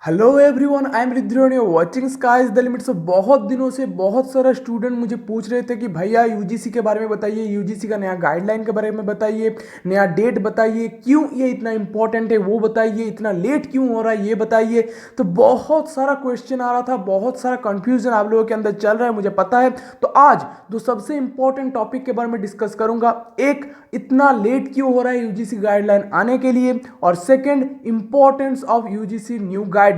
Hello everyone, I am Ridron, you watching sky is the limit. So बहुत दिनों से बहुत सारा स्टूडेंट मुझे पूछ रहे थे कि भैया यूजीसी के बारे में बताइए, यूजीसी का नया गाइडलाइन के बारे में बताइए, नया डेट बताइए, क्यों ये इतना इंपॉर्टेंट है वो बताइए, इतना लेट क्यों हो रहा है ये बताइए। तो बहुत सारा क्वेश्चन आ रहा था, बहुत सारा कंफ्यूजन आप लोगों के अंदर चल रहा है, मुझे पता है। तो आज दो सबसे इंपॉर्टेंट टॉपिक के बारे में डिस्कस करूंगा। एक, इतना लेट क्यों हो रहा है यूजीसी गाइडलाइन आने के लिए, और second, importance of UGC new guideline.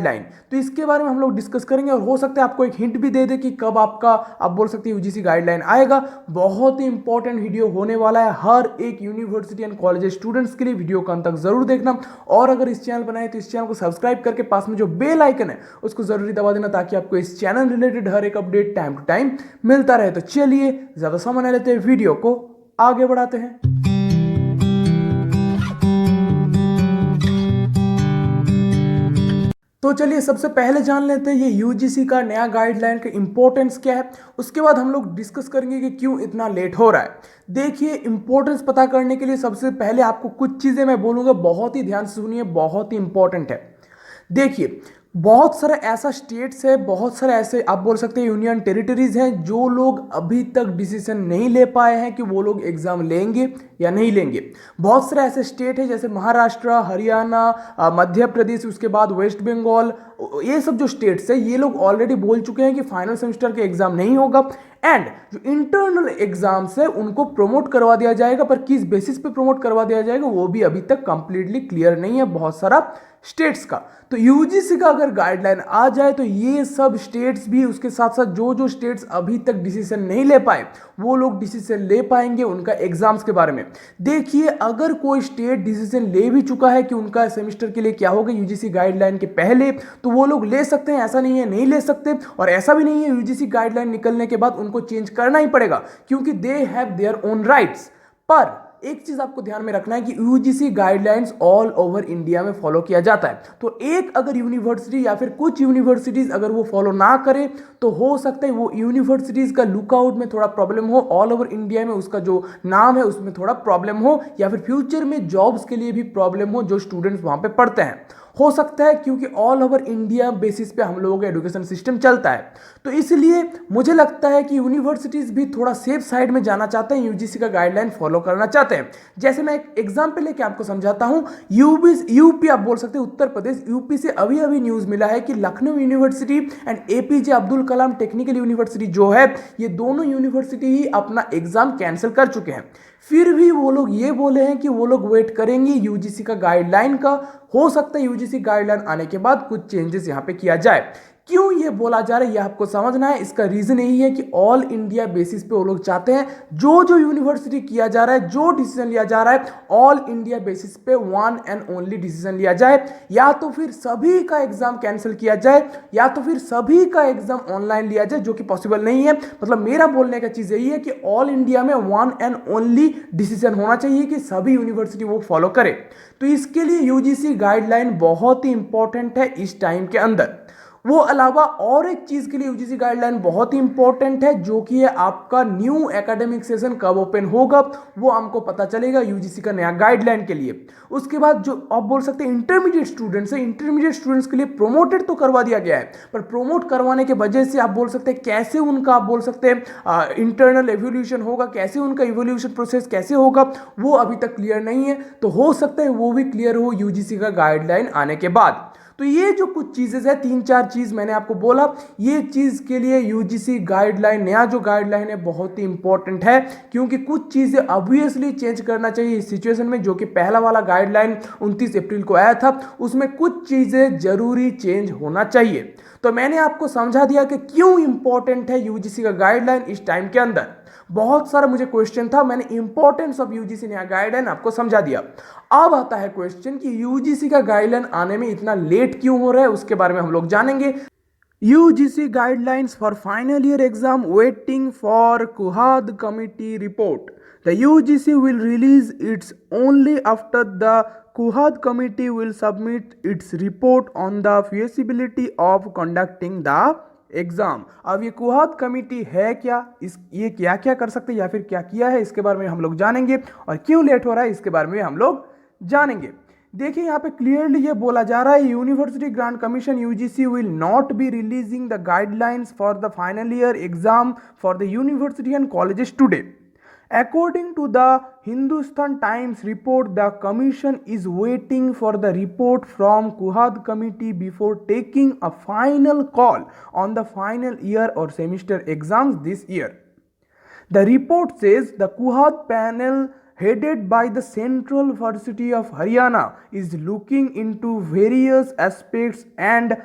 तो इसके बारे में हम लोग डिस्कस करेंगे, और हो सकता है आपको एक हिंट भी दे दे कि कब आपका, आप बोल सकते हैं, यूजीसी गाइडलाइन आएगा। बहुत ही इंपॉर्टेंट वीडियो होने वाला है हर एक यूनिवर्सिटी एंड कॉलेज स्टूडेंट्स के लिए। वीडियो को अंत तक जरूर देखना, और अगर इस चैनल बनाए तो इस चैनल को सब्सक्राइब करके पास में जो बेल आइकन है उसको जरूरी दबा देना, ताकि आपको इस चैनल रिलेटेड हर एक अपडेट टाइम टू टाइम मिलता रहे। तो चलिए ज्यादा समय न लेते, वीडियो को आगे बढ़ाते हैं। तो चलिए सबसे पहले जान लेते हैं ये यूजीसी का नया गाइडलाइन का इंपॉर्टेंस क्या है। उसके बाद हम लोग डिस्कस करेंगे कि क्यों इतना लेट हो रहा है। देखिए, इंपॉर्टेंस पता करने के लिए सबसे पहले आपको कुछ चीज़ें मैं बोलूँगा, बहुत ही ध्यान से सुनिए, बहुत ही इंपॉर्टेंट है। देखिए, बहुत सारे ऐसा स्टेट्स है, बहुत सारे ऐसे आप बोल सकते हैं यूनियन टेरिटरीज हैं जो लोग अभी तक डिसीजन नहीं ले पाए हैं कि वो लोग एग्जाम लेंगे या नहीं लेंगे। बहुत सारे ऐसे स्टेट है जैसे महाराष्ट्र, हरियाणा, मध्य प्रदेश, उसके बाद वेस्ट बंगाल। ये सब जो स्टेट्स है ये लोग ऑलरेडी बोल चुके हैं कि फाइनल सेमेस्टर के एग्जाम नहीं होगा, एंड जो इंटरनल एग्जाम्स है उनको प्रमोट करवा दिया जाएगा। पर किस बेसिस पे प्रमोट करवा दिया जाएगा वो भी अभी तक कंप्लीटली क्लियर नहीं है बहुत सारा स्टेट्स का। तो यूजीसी का अगर गाइडलाइन आ जाए तो ये सब स्टेट्स भी, उसके साथ साथ जो जो स्टेट्स अभी तक डिसीजन नहीं ले पाए वो लोग डिसीजन ले पाएंगे उनका एग्जाम्स के बारे में। देखिए, अगर कोई स्टेट डिसीजन ले भी चुका है कि उनका सेमेस्टर के लिए क्या होगा यूजीसी गाइडलाइन के पहले, तो वो लोग ले सकते हैं, ऐसा नहीं है नहीं ले सकते। और ऐसा भी नहीं है यूजीसी गाइडलाइन निकलने के बाद उनको चेंज करना ही पड़ेगा, क्योंकि they have their own rights. पर एक चीज आपको ध्यान में रखना है कि UGC guidelines all over India में फॉलो किया जाता है। तो एक अगर यूनिवर्सिटी या फिर कुछ यूनिवर्सिटीज अगर वो फॉलो ना करे तो हो सकता है वो यूनिवर्सिटीज का लुकआउट में थोड़ा प्रॉब्लम हो, ऑल ओवर इंडिया में उसका जो नाम है उसमें थोड़ा प्रॉब्लम हो, या फिर फ्यूचर में जॉब्स के लिए भी प्रॉब्लम हो जो स्टूडेंट्स वहां पे पढ़ते हैं। हो सकता है, क्योंकि ऑल ओवर इंडिया बेसिस पे हम लोगों का एजुकेशन सिस्टम चलता है। तो इसलिए मुझे लगता है कि यूनिवर्सिटीज भी थोड़ा सेफ साइड में जाना चाहते हैं, यूजीसी का गाइडलाइन फॉलो करना चाहते हैं। जैसे मैं एक एग्जांपल लेके आपको समझाता हूं। यूपी आप बोल सकते हैं, उत्तर प्रदेश, यूपी से अभी अभी न्यूज मिला है कि Lucknow university and APJ Abdul Kalam technical university जो है, ये दोनों यूनिवर्सिटी ही अपना एग्जाम कैंसिल कर चुके हैं। फिर भी वो लोग ये बोले हैं कि वो लोग वेट करेंगे यूजीसी का गाइडलाइन का। हो सकता है यूजीसी गाइडलाइन आने के बाद कुछ चेंजेस यहां पे किया जाए। क्यों ये बोला जा रहा है ये आपको समझना है। इसका रीजन यही है कि ऑल इंडिया बेसिस पे वो लोग चाहते हैं जो जो यूनिवर्सिटी किया जा रहा है, जो डिसीजन लिया जा रहा है, ऑल इंडिया बेसिस पे वन एंड ओनली डिसीजन लिया जाए। या तो फिर सभी का एग्जाम कैंसिल किया जाए, या तो फिर सभी का एग्जाम ऑनलाइन लिया जाए, जो कि पॉसिबल नहीं है। मतलब मेरा बोलने का चीज यही है कि ऑल इंडिया में वन एंड ओनली डिसीजन होना चाहिए कि सभी यूनिवर्सिटी वो फॉलो करे। तो इसके लिए यूजीसी गाइडलाइन बहुत ही इंपॉर्टेंट है इस टाइम के अंदर। वो अलावा और एक चीज के लिए यूजीसी गाइडलाइन बहुत ही इंपॉर्टेंट है, जो कि है आपका न्यू एकेडमिक सेशन कब ओपन होगा, वो हमको पता चलेगा यूजीसी का नया गाइडलाइन के लिए। उसके बाद जो आप बोल सकते हैं इंटरमीडिएट स्टूडेंट्स है, इंटरमीडिएट स्टूडेंट्स के लिए प्रोमोटेड तो करवा दिया गया है, पर प्रोमोट करवाने के वजह से आप बोल सकते हैं कैसे उनका, आप बोल सकते हैं इंटरनल एवोल्यूशन होगा, कैसे उनका इवोल्यूशन प्रोसेस कैसे होगा, वो अभी तक क्लियर नहीं है। तो हो सकता है वो भी क्लियर हो यूजीसी का गाइडलाइन आने के बाद। तो ये जो कुछ चीजें है, तीन चार चीज मैंने आपको बोला, ये चीज के लिए यूजीसी गाइडलाइन, नया जो गाइडलाइन है, बहुत ही इंपॉर्टेंट है। क्योंकि कुछ चीजें ऑब्वियसली चेंज करना चाहिए इस सिचुएशन में, जो कि पहला वाला गाइडलाइन 29 अप्रैल को आया था, उसमें कुछ चीजें जरूरी चेंज होना चाहिए। तो मैंने आपको समझा दिया कि क्यों इंपॉर्टेंट है यूजीसी का गाइडलाइन इस टाइम के अंदर। बहुत सारा मुझे क्वेश्चन था, मैंने इंपॉर्टेंस ऑफ यूजीसी नया गाइडलाइन आपको समझा दिया। अब आता है क्वेश्चन कि यूजीसी का गाइडलाइन आने में इतना लेट क्यों हो रहा है, उसके बारे में हम लोग जानेंगे। UGC guidelines for final year exam waiting for Kuhad committee report. The UGC will release its only after the Kuhad committee will submit its report on the feasibility of conducting the exam. अब ये कुहाद कमिटी है क्या, ये क्या क्या कर सकते हैं या फिर क्या किया है, इसके बारे में हम लोग जानेंगे, और क्यों लेट हो रहा है इसके बारे में हम लोग जानेंगे। देखिए यहाँ पे क्लियरली ये बोला जा रहा है university grant commission UGC will not be releasing the guidelines for the final year exam for the university and colleges today. According to the Hindustan Times report, the commission is waiting for the report from Kuhad committee before taking a final call on the final year or semester exams this year. The report says the Kuhad panel headed by the Central University of Haryana is looking into various aspects and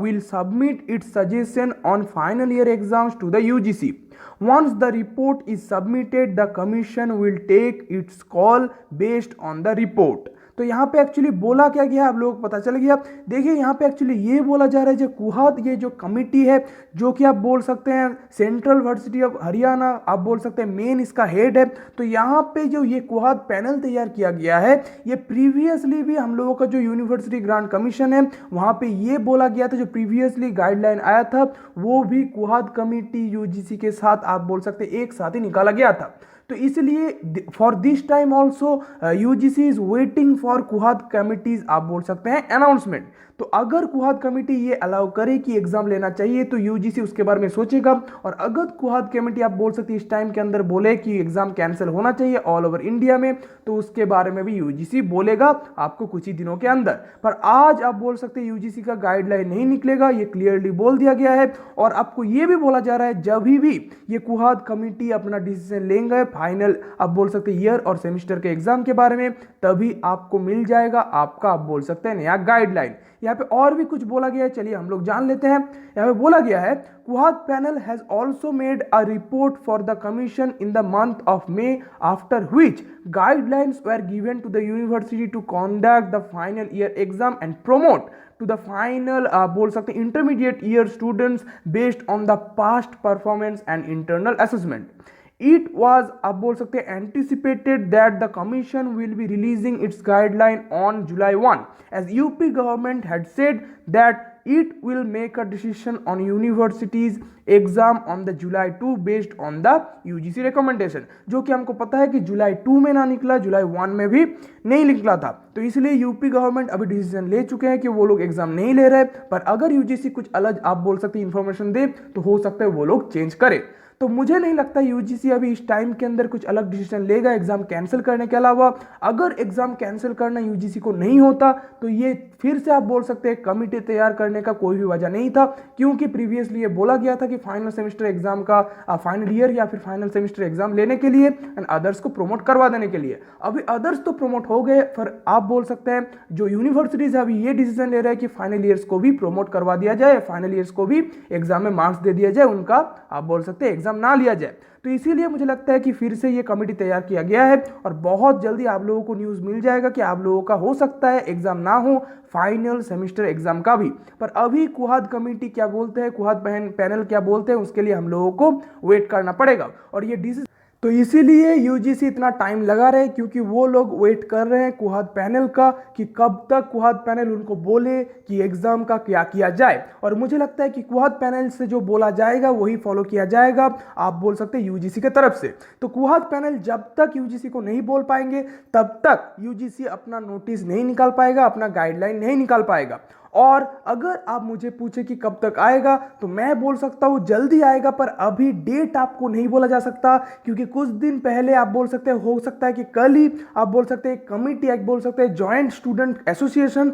will submit its suggestion on final year exams to the UGC. Once the report is submitted, the commission will take its call based on the report. तो यहाँ पे actually बोला क्या गया आप लोगों को पता चल गया. देखिए यहाँ पे एक्चुअली ये बोला जा रहा है जो कुहाद ये जो कमिटी है जो कि आप बोल सकते हैं सेंट्रल यूनिवर्सिटी ऑफ हरियाणा आप बोल सकते हैं मेन इसका हेड है. तो यहाँ पे जो ये कुहाद पैनल तैयार किया गया है ये प्रीवियसली भी हम लोगों का जो यूनिवर्सिटी ग्रांट कमीशन है वहाँ पे ये बोला गया था जो प्रीवियसली गाइडलाइन आया था वो भी कुहाद कमिटी यूजीसी के साथ आप बोल सकते हैं एक साथ ही निकाला गया था. तो इसलिए for this time also UGC is waiting for Kuhad committees आप बोल सकते हैं अनाउंसमेंट. तो अगर कुहाद कमेटी ये अलाउ करे कि एग्जाम लेना चाहिए तो यूजीसी उसके बारे में सोचेगा. और अगर कुहाद कमेटी आप बोल सकते हैं इस टाइम के अंदर बोले कि एग्जाम कैंसिल होना चाहिए ऑल ओवर इंडिया में तो उसके बारे में भी यूजीसी बोलेगा आपको कुछ ही दिनों के अंदर. पर आज आप बोल सकते हैं यूजीसी का गाइडलाइन नहीं निकलेगा ये क्लियरली बोल दिया गया है. और आपको ये भी बोला जा रहा है जब भी ये कुहाद कमेटी अपना डिसीजन लेंगे फाइनल आप बोल सकते हैं ईयर और सेमेस्टर के एग्जाम के बारे में तभी आपको मिल जाएगा आपका आप बोल सकते हैं नया गाइडलाइन. यहाँ पे और भी कुछ बोला गया है चलिए हम लोग जान लेते हैं. यहाँ पे बोला गया है Kuhad panel has also made a report for the commission in the month of May after which guidelines were given to the university to conduct the final year exam and promote to the final बोल सकते हैं intermediate year students based on the past performance and internal assessment. It was आप बोल सकते हैं anticipated that the commission will be releasing its guideline on July 1 as UP government had said that it will make a decision on universities exam on the July 2 based on the UGC recommendation. जो कि हमको पता है कि जुलाई 2 में ना निकला जुलाई 1 में भी नहीं निकला था. तो इसलिए यूपी गवर्नमेंट अभी डिसीजन ले चुके हैं कि वो लोग एग्जाम नहीं ले रहे. पर अगर यूजीसी कुछ अलग आप बोल सकते हैं इंफॉर्मेशन दे तो हो सकता है वो लोग चेंज करे. तो मुझे नहीं लगता यूजीसी अभी इस टाइम के अंदर कुछ अलग डिसीजन लेगा एग्जाम कैंसिल करने के अलावा. अगर एग्जाम कैंसिल करना यूजीसी को नहीं होता तो ये फिर से आप बोल सकते हैं कमिटी तैयार करने का कोई भी वजह नहीं था क्योंकि प्रीवियसली ये बोला गया था कि फाइनल सेमेस्टर एग्जाम का फाइनल ईयर या फिर फाइनल सेमेस्टर एग्जाम लेने के लिए एंड अदर्स को प्रमोट करवा देने के लिए. अभी अदर्स तो प्रमोट हो गए पर आप बोल सकते हैं जो यूनिवर्सिटीज है अभी ये डिसीजन ले रहे हैं कि फाइनल ईयर्स को भी प्रमोट करवा दिया जाए फाइनल ईयर्स को भी एग्जाम में मार्क्स दे दिया जाए उनका आप बोल सकते हैं एग्जाम ना लिया जाए. तो इसीलिए मुझे लगता है कि फिर से ये कमेटी तैयार किया गया है और बहुत जल्दी आप लोगों को न्यूज़ मिल जाएगा कि आप लोगों का हो सकता है एग्जाम ना हो फाइनल सेमेस्टर एग्जाम का भी. पर अभी कुहाद कमेटी क्या बोलते हैं कुहाद पैनल क्या बोलते हैं उसके लिए हम लोगों को वेट करना पड़ेगा. और ये डिसीजन तो इसीलिए यूजीसी इतना टाइम लगा रहे क्योंकि वो लोग वेट कर रहे हैं कुहाद पैनल का कि कब तक कुहाद पैनल उनको बोले कि एग्जाम का क्या किया जाए. और मुझे लगता है कि कुहाद पैनल से जो बोला जाएगा वही फॉलो किया जाएगा आप बोल सकते हैं यूजीसी की तरफ से. तो कुहाद पैनल जब तक यूजीसी को नहीं बोल पाएंगे तब तक यूजीसी अपना नोटिस नहीं निकाल पाएगा अपना गाइडलाइन नहीं निकाल पाएगा. और अगर आप मुझे पूछे कि कब तक आएगा तो मैं बोल सकता हूँ जल्दी आएगा पर अभी डेट आपको नहीं बोला जा सकता क्योंकि कुछ दिन पहले आप बोल सकते हैं हो सकता है कि कल ही आप बोल सकते हैं कमिटी एक बोल सकते हैं जॉइंट स्टूडेंट एसोसिएशन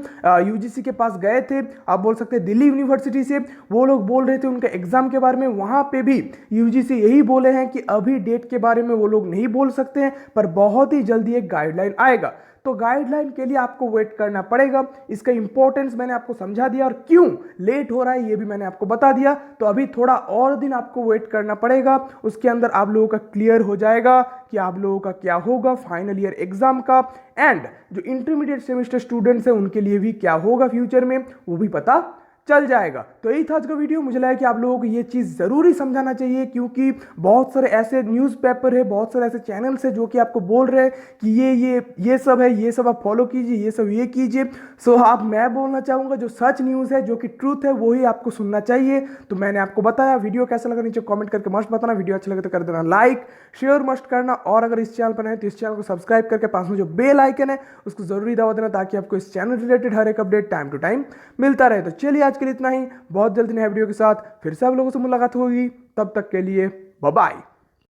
यूजीसी के पास गए थे आप बोल सकते हैं दिल्ली यूनिवर्सिटी से वो लोग बोल रहे थे उनके एग्जाम के बारे में. वहाँ पे भी यूजीसी यही बोले हैं कि अभी डेट के बारे में वो लोग नहीं बोल सकते हैं पर बहुत ही जल्दी एक गाइडलाइन आएगा. तो गाइडलाइन के लिए आपको वेट करना पड़ेगा. इसका इंपॉर्टेंस मैंने आपको समझा दिया और क्यों लेट हो रहा है ये भी मैंने आपको बता दिया. तो अभी थोड़ा और दिन आपको वेट करना पड़ेगा उसके अंदर आप लोगों का क्लियर हो जाएगा कि आप लोगों का क्या होगा फाइनल ईयर एग्जाम का एंड जो इंटरमीडिएट सेमेस्टर स्टूडेंट्स हैं उनके लिए भी क्या होगा फ्यूचर में वो भी पता चल जाएगा। तो यही था आज का वीडियो। मुझे लगा कि आप लोगों को ये चीज़ ज़रूरी समझाना चाहिए, क्योंकि बहुत सारे ऐसे न्यूज़पेपर है, बहुत सारे ऐसे चैनल्स है जो कि आपको बोल रहे हैं कि ये सब है, ये सब आप फॉलो कीजिए, ये सब ये कीजिए। सो आप, मैं बोलना चाहूँगा जो सच न्यूज़ है, जो कि ट्रूथ है, वही आपको सुनना चाहिए। तो मैंने आपको बताया। वीडियो कैसा लगा नीचे कॉमेंट करके मस्ट बताना। वीडियो अच्छा लगे तो कर देना लाइक, शेयर मस्ट करना, और अगर इस चैनल पर है तो इस चैनल को सब्सक्राइब करके पास में जो बेल आइकन है उसको जरूरी दबा देना, ताकि आपको इस चैनल रिलेटेड हर एक अपडेट टाइम टू टाइम मिलता रहे। तो चलिए आज के लिए इतना ही। बहुत जल्द नए वीडियो के साथ फिर से आप लोगों से मुलाकात होगी। तब तक के लिए बाय बाय।